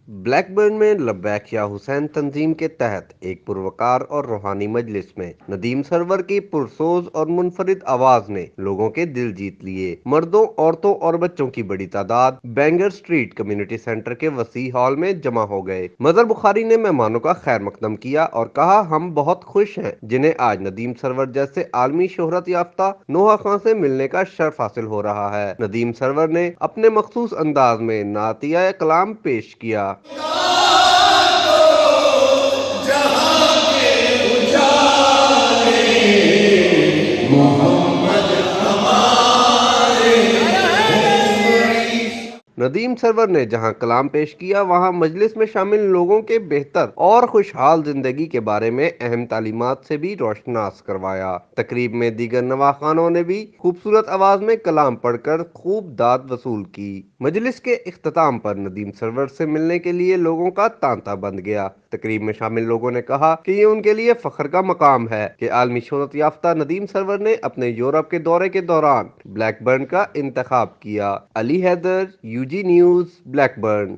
Black burn में लब्बैक या हुसैन तंजीम के तहत एक पुरवकार और रूहानी मजलिस में नदीम सरवर की पुरसोज और मुनफरिद आवाज ने लोगों के दिल जीत लिए। मर्दों, औरतों और बच्चों की बड़ी तादाद बैंगर स्ट्रीट कम्युनिटी सेंटर के वसी हॉल में जमा हो गए। मजहर बुखारी ने मेहमानों का खैर मकदम किया और कहा, हम बहुत खुश हैं जिन्हें आज नदीम सरवर जैसे आलमी शोहरत याफ्ता नोहा खां से मिलने का शर्फ हासिल हो रहा है। नदीम सरवर ने अपने मखसूस अंदाज में नातिया कलाम पेश किया। नदीम सरवर ने जहां कलाम पेश किया, वहां मजलिस में शामिल लोगों के बेहतर और खुशहाल जिंदगी के बारे में अहम तालीमात से भी रोशनास करवाया। तकरीब में दीगर नवाखानों ने भी खूबसूरत आवाज में कलाम पढ़कर खूब दाद वसूल की। मजलिस के इख्तिताम पर नदीम सरवर से मिलने के लिए लोगों का तांता बंध गया। तकरीब में शामिल लोगों ने कहा कि ये उनके लिए फख्र का मकाम है कि आलमी शोहरत याफ्ता नदीम सरवर ने अपने यूरोप के दौरे के दौरान ब्लैकबर्न का इंतखाब किया। Ali Haider, UG news, Blackburn.